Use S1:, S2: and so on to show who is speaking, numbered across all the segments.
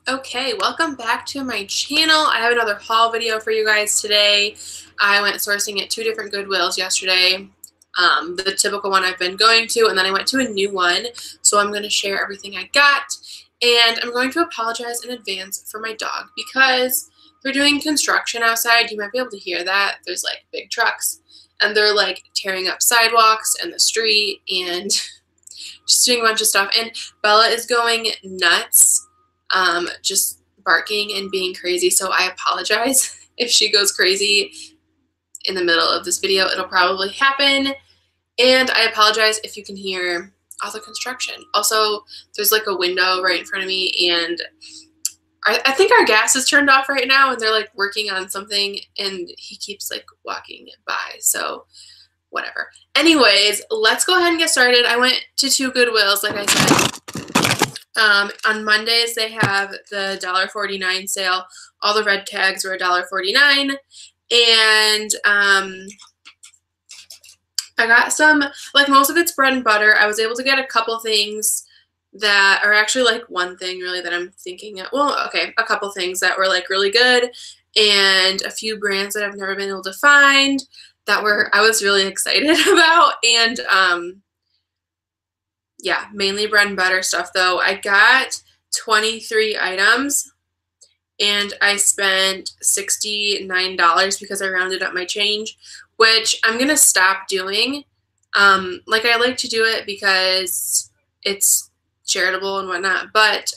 S1: Okay, welcome back to my channel. I have another haul video for you guys today. I went sourcing at two different Goodwills yesterday. The typical one I've been going to, and then I went to a new one. So I'm going to share everything I got. And I'm going to apologize in advance for my dog because they're doing construction outside. You might be able to hear that. There's like big trucks and they're like tearing up sidewalks and the street and just doing a bunch of stuff. And Bella is going nuts. Just barking and being crazy, so I apologize if she goes crazy in the middle of this video. It'll probably happen, and I apologize if you can hear all the construction. Also, there's like a window right in front of me, and I think our gas is turned off right now, and they're like working on something, and he keeps like walking by, so whatever. Anyways, let's go ahead and get started. I went to two Goodwills, like I said. On Mondays, they have the $1.49 sale. All the red tags were $1.49. And I got some, like most of it's bread and butter. I was able to get a couple things that are actually like one thing really that I'm thinking of. Well, okay, a couple things that were like really good. And a few brands that I've never been able to find that I was really excited about. And yeah, mainly bread and butter stuff though. I got 23 items and I spent $69 because I rounded up my change, which I'm going to stop doing. Like I like to do it because it's charitable and whatnot, but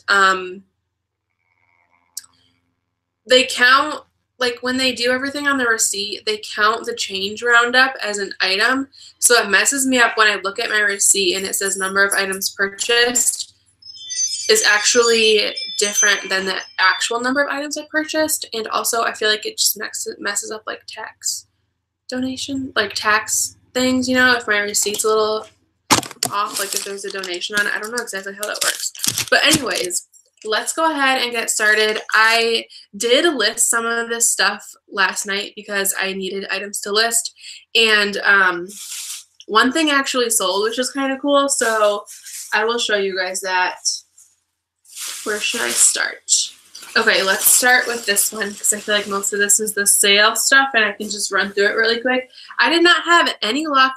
S1: they count, like when they do everything on the receipt, they count the change roundup as an item. So it messes me up when I look at my receipt and it says number of items purchased is actually different than the actual number of items I purchased. And also I feel like it just messes up like tax donation, like tax things, you know, if my receipt's a little off, like if there's a donation on it. I don't know exactly how that works. But anyways, let's go ahead and get started. I did list some of this stuff last night because I needed items to list. And one thing actually sold, which is kind of cool. So I will show you guys that. Where should I start? Okay, let's start with this one because I feel like most of this is the sale stuff and I can just run through it really quick. I did not have any luck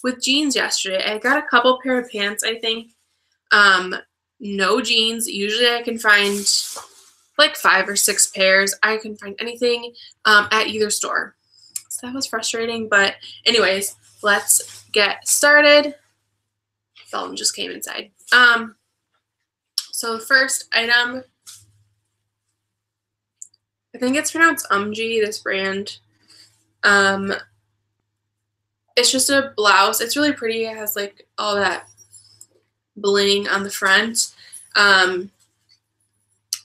S1: with jeans yesterday. I got a couple pair of pants, I think. No jeans. Usually I can find like 5 or 6 pairs. I can find anything at either store. So that was frustrating. But anyways, let's get started. Phone just came inside. So the first item, I think it's pronounced this brand. It's just a blouse. It's really pretty. It has like all that bling on the front.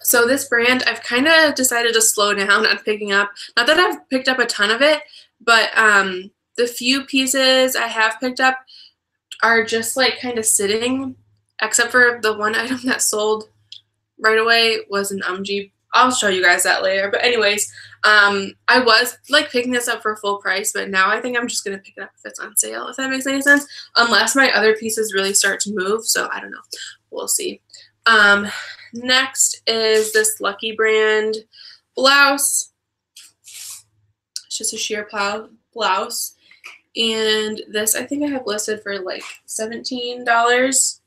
S1: So this brand, I've kind of decided to slow down on picking up. Not that I've picked up a ton of it, but the few pieces I have picked up are just like kind of sitting, except for the one item that sold right away was an I'll show you guys that later. But anyways, I was like picking this up for full price, but now I think I'm just going to pick it up if it's on sale, if that makes any sense, unless my other pieces really start to move. So I don't know. We'll see. Next is this Lucky brand blouse. It's just a sheer blouse. And this I think I have listed for like $17.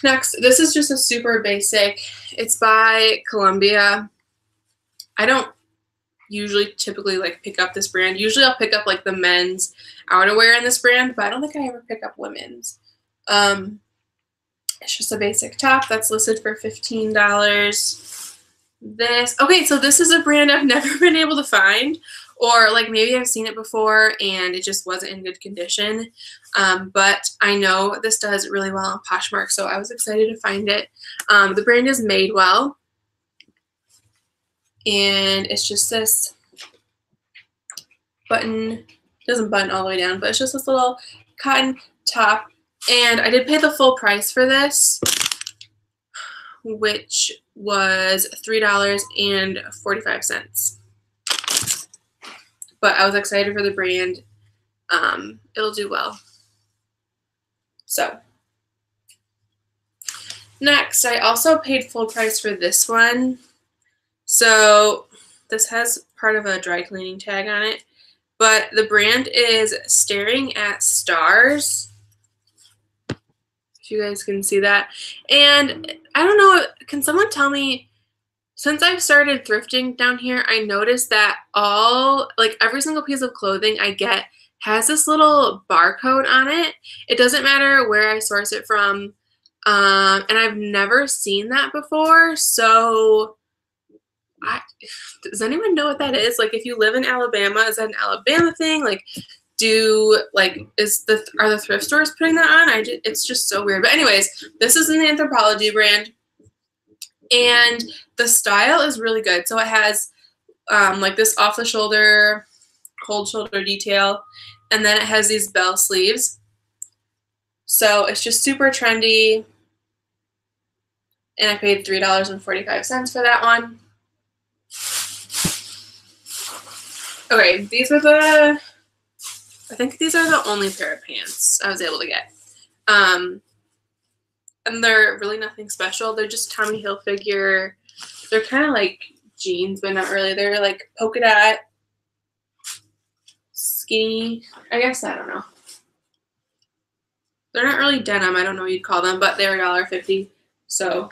S1: Next, this is just a super basic. It's by Columbia. I don't typically like pick up this brand. Usually I'll pick up like the men's outerwear in this brand, but I don't think I ever pick up women's. It's just a basic top that's listed for $15. Okay, so this is a brand I've never been able to find, or like maybe I've seen it before and it just wasn't in good condition. But I know this does really well on Poshmark, so I was excited to find it. The brand is Madewell, and it's just this button. Doesn't button all the way down, but it's just this little cotton top. And I did pay the full price for this, which was $3.45. But I was excited for the brand. It'll do well. So Next, I also paid full price for this one. So this has part of a dry cleaning tag on it, but the brand is Staring at Stars. If you guys can see that. And I don't know, can someone tell me, since I've started thrifting down here, I noticed that every single piece of clothing I get has this little barcode on it. It doesn't matter where I source it from. And I've never seen that before. So does anyone know what that is? Like, if you live in Alabama, is that an Alabama thing? Like, are the thrift stores putting that on? It's just so weird. But anyways, this is an Anthropologie brand, and the style is really good. So it has like this off the shoulder, cold shoulder detail, and then it has these bell sleeves. So it's just super trendy, and I paid $3.45 for that one. Okay, I think these are the only pair of pants I was able to get. And they're really nothing special. They're just Tommy Hilfiger. They're kind of like jeans, but not really. They're like polka dot, skinny. I guess, I don't know. They're not really denim. I don't know what you'd call them, but they're $1.50. So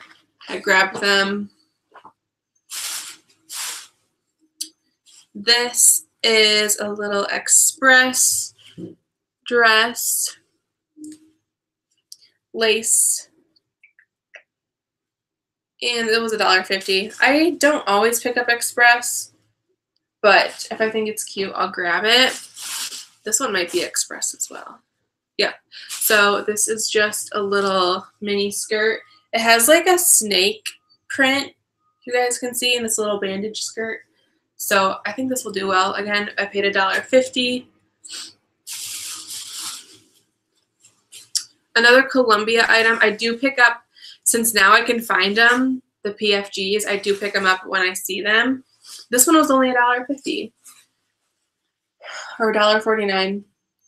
S1: I grabbed them. This is a little express dress, lace, and it was $1.50. I don't always pick up express, but if I think it's cute, I'll grab it. This one might be express as well. Yeah, so this is just a little mini skirt. It has like a snake print, you guys can see, in this little bandage skirt. So I think this will do well. Again, I paid $1.50. Another Columbia item I do pick up, since now I can find them, the PFGs, I do pick them up when I see them. This one was only $1.50 or $1.49,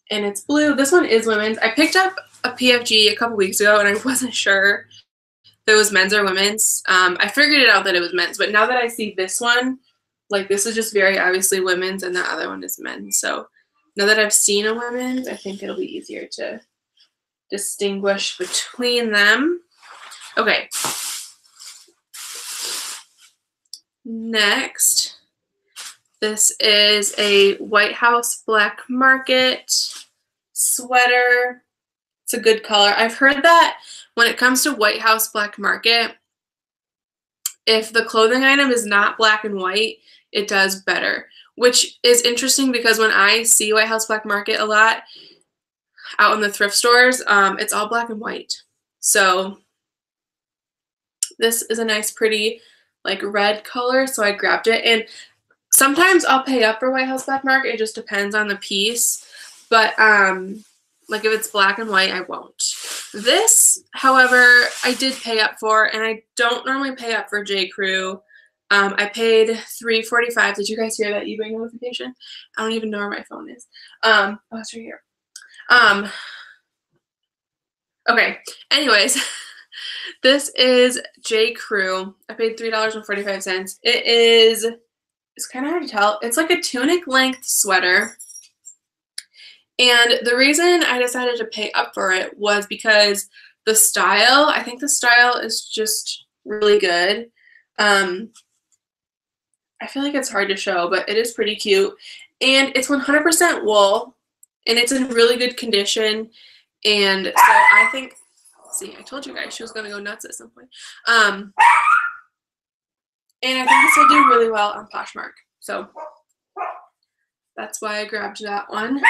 S1: and it's blue. This one is women's. I picked up a PFG a couple weeks ago, and I wasn't sure if it was men's or women's. I figured it out that it was men's, but now that I see this one, like, this is just very obviously women's, and the other one is men's. So now that I've seen a women's, I think it'll be easier to distinguish between them. Okay. Next, this is a White House Black Market sweater. It's a good color. I've heard that when it comes to White House Black Market, if the clothing item is not black and white, it does better, which is interesting because when I see White House Black Market a lot out in the thrift stores, it's all black and white. So this is a nice, pretty, like, red color, so I grabbed it. And sometimes I'll pay up for White House Black Market. It just depends on the piece. But like, if it's black and white, I won't. This, however, I did pay up for, and I don't normally pay up for J. Crew. I paid $3.45. Did you guys hear that eBay notification? I don't even know where my phone is. Oh, it's right here. Okay. Anyways, this is J. Crew. I paid $3.45. It's kind of hard to tell. It's like a tunic length sweater. And the reason I decided to pay up for it was because the style, I think the style is just really good. I feel like it's hard to show, but it is pretty cute. And it's 100% wool, and it's in really good condition. And so I think, see, I told you guys she was going to go nuts at some point. And I think this will do really well on Poshmark. So that's why I grabbed that one.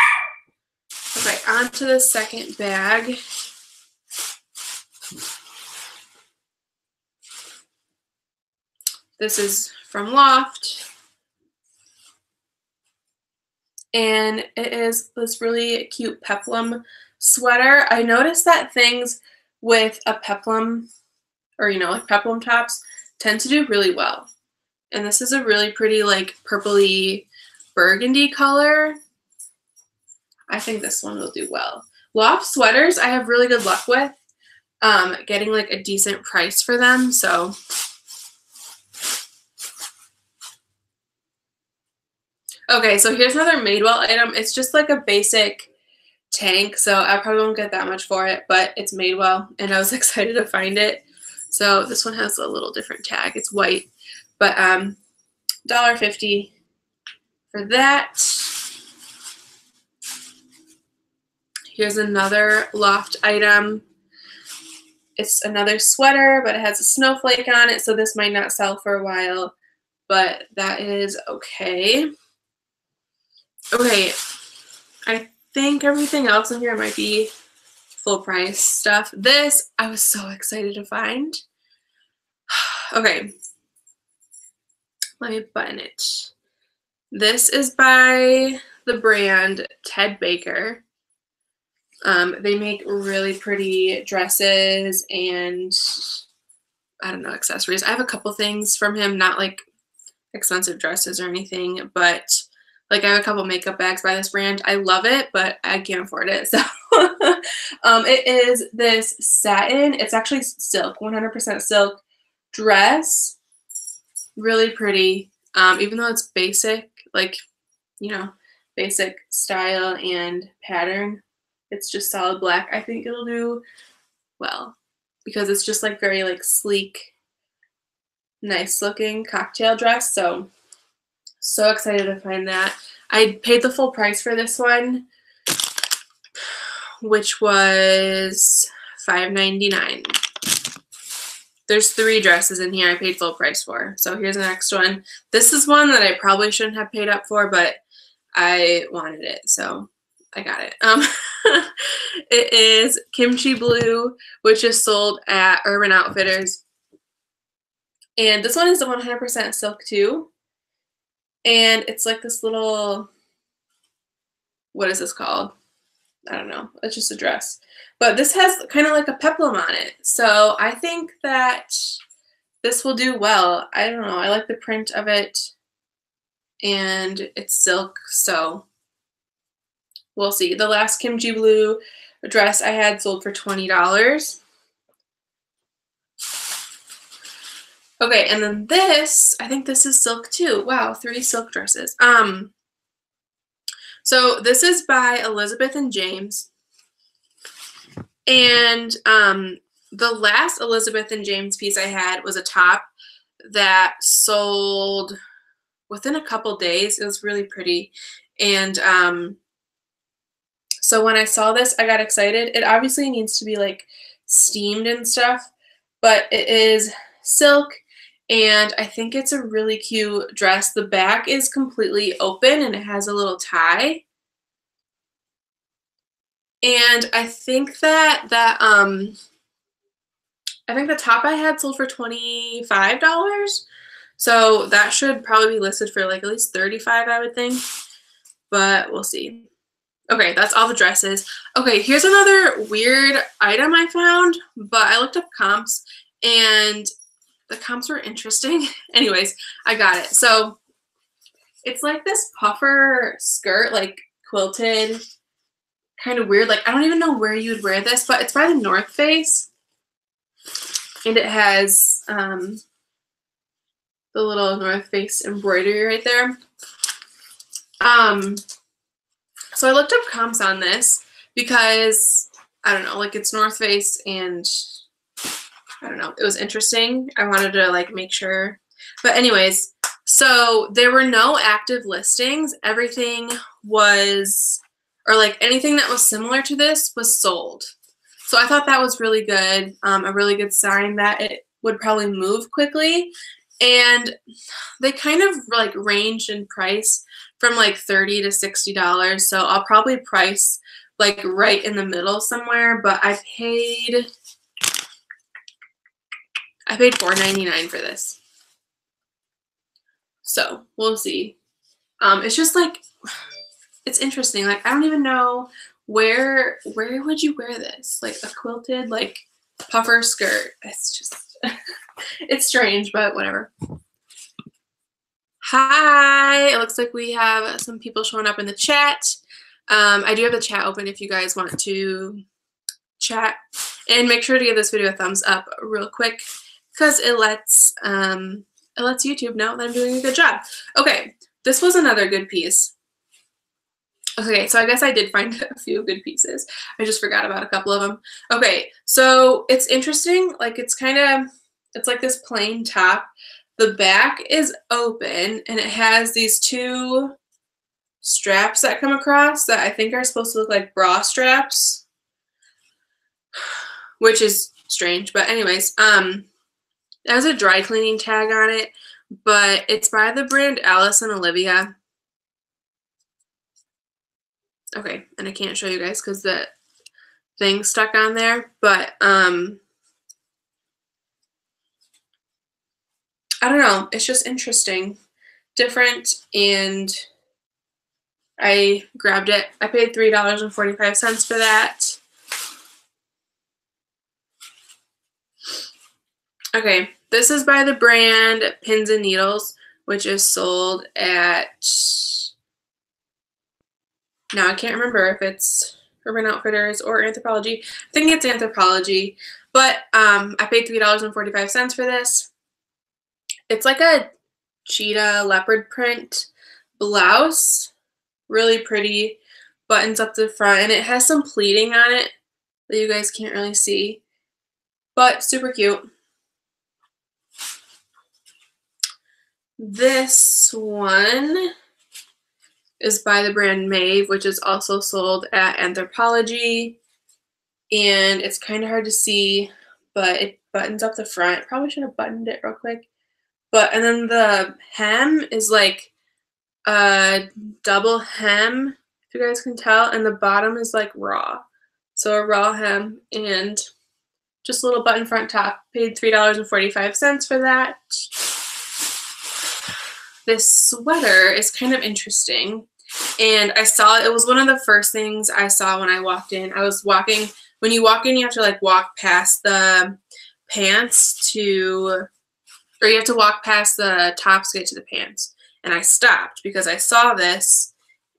S1: Okay, on to the second bag. This is from Loft. And it is this really cute peplum sweater. I noticed that things with a peplum, or, you know, like peplum tops, tend to do really well. And this is a really pretty, like, purpley burgundy color. I think this one will do well. Loft sweaters I have really good luck with. getting like a decent price for them. So okay, so here's another Madewell item. It's just like a basic tank, so I probably won't get that much for it, but it's Madewell, and I was excited to find it. So this one has a little different tag. It's white, but $1.50 for that. Here's another loft item. It's another sweater, but it has a snowflake on it, so this might not sell for a while, but that is okay. Okay, I think everything else in here might be full price stuff. This, I was so excited to find. Okay, let me button it. This is by the brand Ted Baker. They make really pretty dresses and, I don't know, accessories. I have a couple things from him, not like expensive dresses or anything, but like I have a couple makeup bags by this brand. I love it, but I can't afford it. So it is this satin. It's actually silk, 100% silk dress. Really pretty. Even though it's basic, like, you know, basic style and pattern. It's just solid black. I think it'll do well because it's just like very like sleek, nice looking cocktail dress. So excited to find that. I paid the full price for this one, which was $5.99. There's 3 dresses in here I paid full price for. So here's the next one. This is one that I probably shouldn't have paid up for, but I wanted it, so I got it. It is kimchi blue, which is sold at Urban Outfitters. And this one is 100% silk too. And it's like this little, what is this called? I don't know. It's just a dress. But this has kind of like a peplum on it. So I think that this will do well. I don't know. I like the print of it. And it's silk, so we'll see. The last kimchi blue dress I had sold for $20. Okay, and then this, I think this is silk too. Wow, 3 silk dresses. So this is by Elizabeth and James. And the last Elizabeth and James piece I had was a top that sold within a couple days. It was really pretty. And so when I saw this, I got excited. It obviously needs to be like steamed and stuff, but it is silk, and I think it's a really cute dress. The back is completely open and it has a little tie. And I think that I think the top I had sold for $25. So that should probably be listed for like at least $35, I would think. But we'll see. Okay, that's all the dresses. Okay, here's another weird item I found, but I looked up comps and the comps were interesting. Anyways, I got it. So it's like this puffer skirt, like quilted, kind of weird. Like, I don't even know where you would wear this, but it's by the North Face. And it has the little North Face embroidery right there. So I looked up comps on this because, I don't know, like it's North Face and I don't know, it was interesting. I wanted to like make sure. But anyways, so there were no active listings. Everything was, or like anything that was similar to this was sold. So I thought that was really good, a really good sign that it would probably move quickly. And they kind of like ranged in price from like $30 to $60. So I'll probably price like right in the middle somewhere, but I paid $4.99 for this. So we'll see. It's just like, it's interesting. Like, I don't even know where would you wear this? Like a quilted, like puffer skirt. It's just, it's strange, but whatever. Hi, it looks like we have some people showing up in the chat. I do have the chat open if you guys want to chat. And make sure to give this video a thumbs up real quick because it lets YouTube know that I'm doing a good job. Okay, this was another good piece. Okay, so I guess I did find a few good pieces. I just forgot about a couple of them. Okay, so it's interesting. Like it's like this plain top. The back is open and it has these two straps that come across that I think are supposed to look like bra straps, which is strange. But anyways, it has a dry cleaning tag on it, but it's by the brand Alice and Olivia. Okay, and I can't show you guys because the thing's stuck on there, but I don't know, it's just interesting, different, and I grabbed it. I paid $3.45 for that. Okay, this is by the brand Pins and Needles, which is sold at, now I can't remember if it's Urban Outfitters or Anthropologie. I think it's Anthropologie, but I paid $3.45 for this. It's like a cheetah leopard print blouse, really pretty, buttons up the front, and it has some pleating on it that you guys can't really see, but super cute. This one is by the brand Maeve, which is also sold at Anthropologie, and it's kind of hard to see, but it buttons up the front. Probably should have buttoned it real quick. And then the hem is like a double hem, if you guys can tell, and the bottom is like raw. So a raw hem and just a little button front top. Paid $3.45 for that. This sweater is kind of interesting, and I saw it was one of the first things I saw when I walked in. I was walking, when you walk in, you have to like walk past the pants to, or you have to walk past the tops to get to the pants. And I stopped because I saw this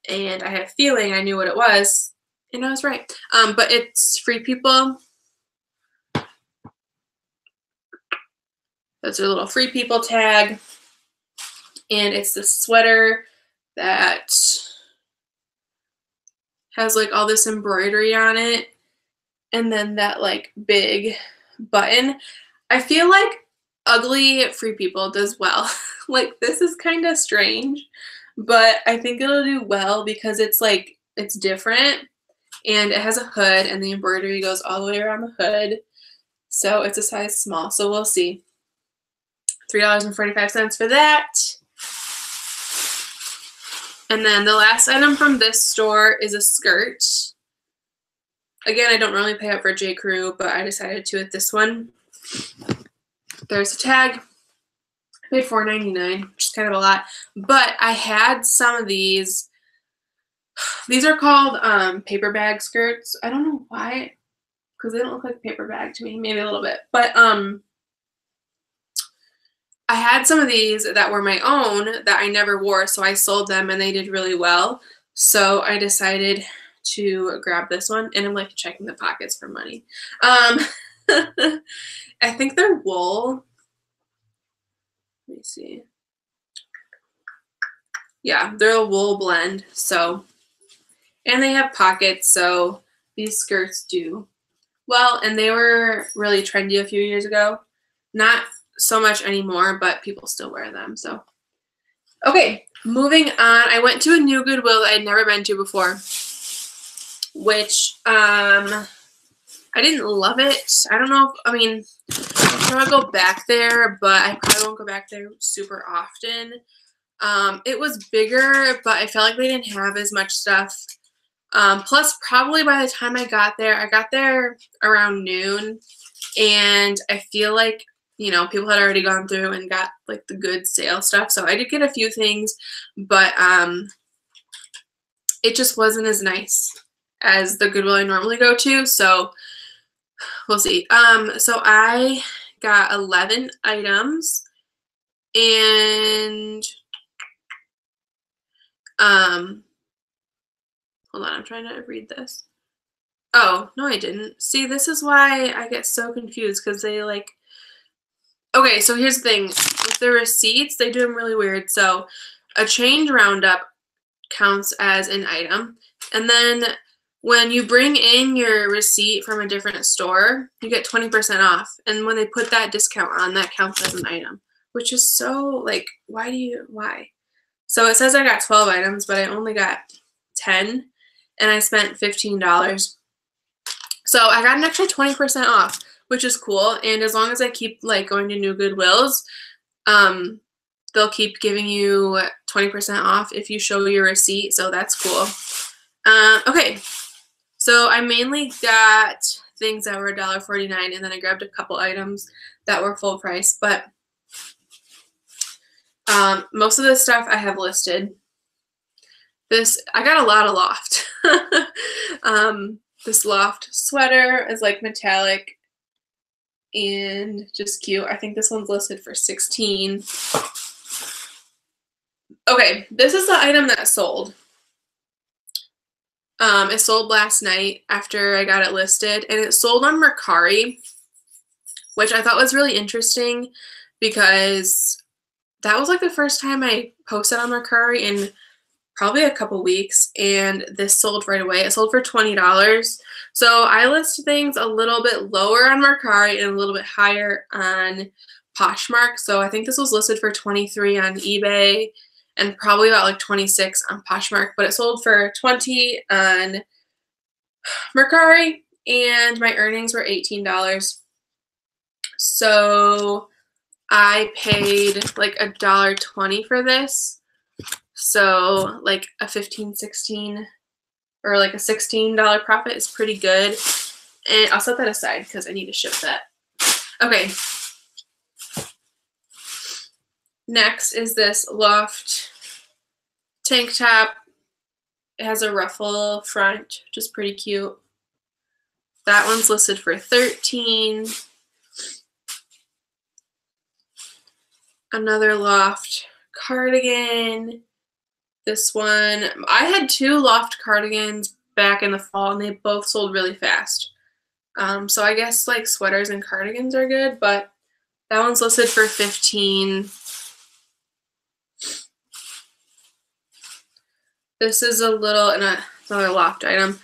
S1: and I had a feeling I knew what it was, and I was right. But it's Free People. That's their little Free People tag. And it's the sweater that has like all this embroidery on it, and then that like big button. I feel like Ugly Free People does well. Like this is kind of strange, but I think it'll do well because it's like, it's different, and it has a hood, and the embroidery goes all the way around the hood. So it's a size small, so we'll see. $3.45 for that. And then the last item from this store is a skirt. Again, I don't really pay up for J. Crew, but I decided to with this one. There's a tag. I paid $4.99, which is kind of a lot. But I had some of these. These are called paper bag skirts. I don't know why, because they don't look like paper bag to me. Maybe a little bit. But I had some of these that were my own that I never wore, so I sold them and they did really well. So I decided to grab this one, and I'm like checking the pockets for money. I think they're wool. Let me see. Yeah, they're a wool blend. So, and they have pockets, so these skirts do well, and they were really trendy a few years ago. Not so much anymore, but people still wear them. So, okay, moving on. I went to a new Goodwill that I'd never been to before, which I didn't love it. I don't know if, I mean, I would go back there, but I probably won't go back there super often. It was bigger, but I felt like they didn't have as much stuff. Plus, probably by the time I got there around noon, and I feel like, you know, people had already gone through and got like the good sale stuff. So I did get a few things, but it just wasn't as nice as the Goodwill I normally go to. So we'll see. So I got 11 items, and hold on, I'm trying to read this. Oh, no, I didn't. See, this is why I get so confused, because they like, okay, so here's the thing. With the receipts, they do them really weird. So a change roundup counts as an item. And then when you bring in your receipt from a different store, you get 20% off. And when they put that discount on, that counts as an item, which is so, like, why? So it says I got 12 items, but I only got 10, and I spent $15. So I got an extra 20% off, which is cool. And as long as I keep like going to new Goodwills, they'll keep giving you 20% off if you show your receipt. So that's cool. Okay, so I mainly got things that were $1.49, and then I grabbed a couple items that were full price. But most of this stuff I have listed. I got a lot of loft. This loft sweater is like metallic and just cute. I think this one's listed for $16. Okay, this is the item that sold. It sold last night after I got it listed, and it sold on Mercari, which I thought was really interesting because that was like the first time I posted on Mercari in probably a couple weeks, and this sold right away. It sold for $20. So I list things a little bit lower on Mercari and a little bit higher on Poshmark. So I think this was listed for $23 on eBay and probably about like $26 on Poshmark, but it sold for $20 on Mercari, and my earnings were $18. So I paid like $1.20 for this. So like a $15-16 or like a $16 profit is pretty good. And I'll set that aside because I need to ship that. Okay. Next is this loft tank top. It has a ruffle front, which is pretty cute. That one's listed for $13. Another loft cardigan. This one, I had 2 loft cardigans back in the fall, and they both sold really fast. So I guess like sweaters and cardigans are good, but that one's listed for $15. This is a little, another loft item,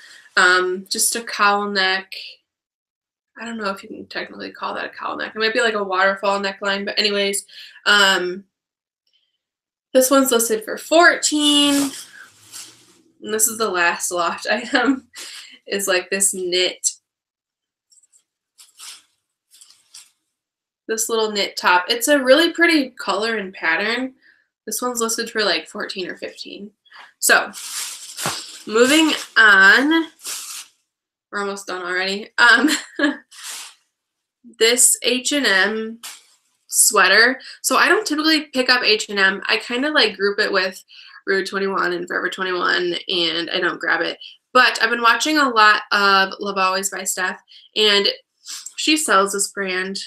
S1: just a cowl neck. I don't know if you can technically call that a cowl neck. It might be like a waterfall neckline, but anyways, this one's listed for $14. And this is the last loft item, is like this knit. This little knit top. It's a really pretty color and pattern. This one's listed for like $14 or $15. So, moving on. We're almost done already. This H&M sweater. So I don't typically pick up H&M. I kind of like group it with Rue 21 and Forever 21, and I don't grab it. But I've been watching a lot of Love Always by Steph, and she sells this brand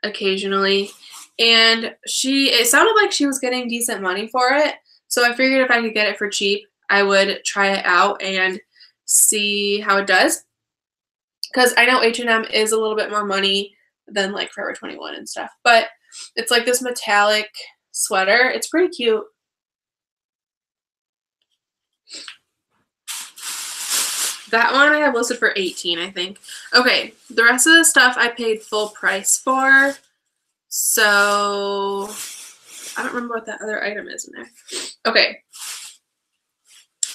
S1: occasionally, and it sounded like she was getting decent money for it. So I figured if I could get it for cheap, I would try it out and see how it does. Because I know H&M is a little bit more money than like Forever 21 and stuff. But it's like this metallic sweater. It's pretty cute. That one I have listed for $18, I think. Okay, the rest of the stuff I paid full price for. So I don't remember what that other item is in there. Okay.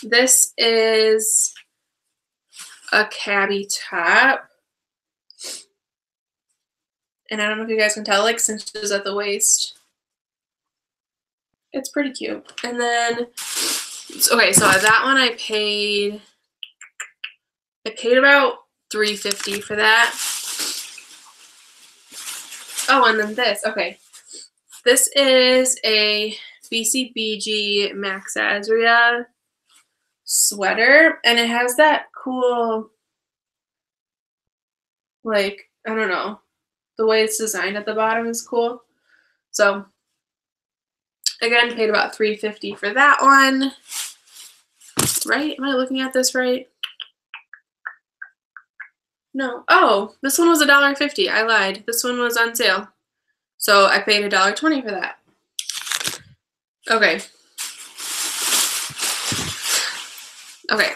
S1: This is a cabbie top. And I don't know if you guys can tell, like cinches at the waist. It's pretty cute. And then, okay, so that one I paid about $3.50 for that. Oh, and then this, okay. This is a BCBG Max Azria sweater, and it has that cool, like, I don't know, the way it's designed at the bottom is cool. So again, paid about $3.50 for that one. Right? Am I looking at this right? No. Oh, this one was $1.50. I lied. This one was on sale. So I paid $1.20 for that. Okay. Okay.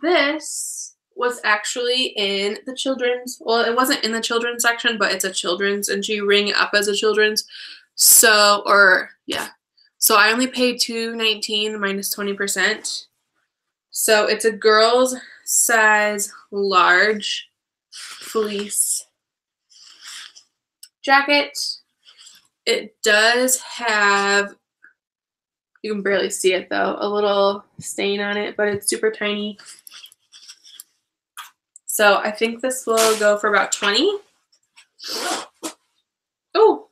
S1: This was actually in the children's, well, it wasn't in the children's section, but it's a children's, and you ring up as a children's. So, or, yeah. So I only paid $2.19 minus 20%. So it's a girl's size large fleece jacket. It does have, you can barely see it though, a little stain on it, but it's super tiny. So I think this will go for about $20. Oh,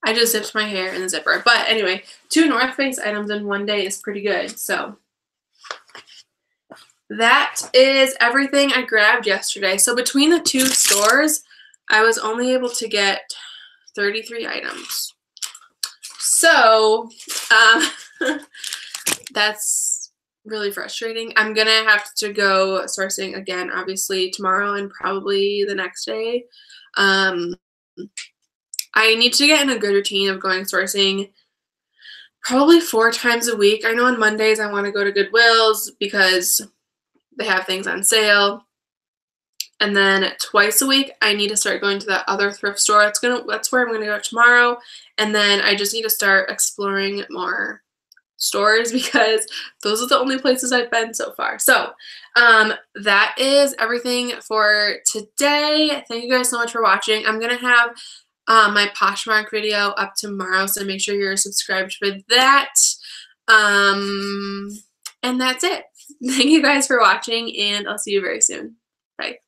S1: I just zipped my hair in the zipper. But anyway, 2 North Face items in one day is pretty good. So that is everything I grabbed yesterday. So between the 2 stores, I was only able to get 33 items. So that's really frustrating. I'm going to have to go sourcing again, obviously, tomorrow and probably the next day. I need to get in a good routine of going sourcing probably 4 times a week. I know on Mondays I want to go to Goodwill's because they have things on sale. And then twice a week, I need to start going to that other thrift store. That's where I'm going to go tomorrow. And then I just need to start exploring more stores because those are the only places I've been so far. So that is everything for today. Thank you guys so much for watching. I'm going to have my Poshmark video up tomorrow, so make sure you're subscribed for that. And that's it. Thank you guys for watching, and I'll see you very soon. Bye.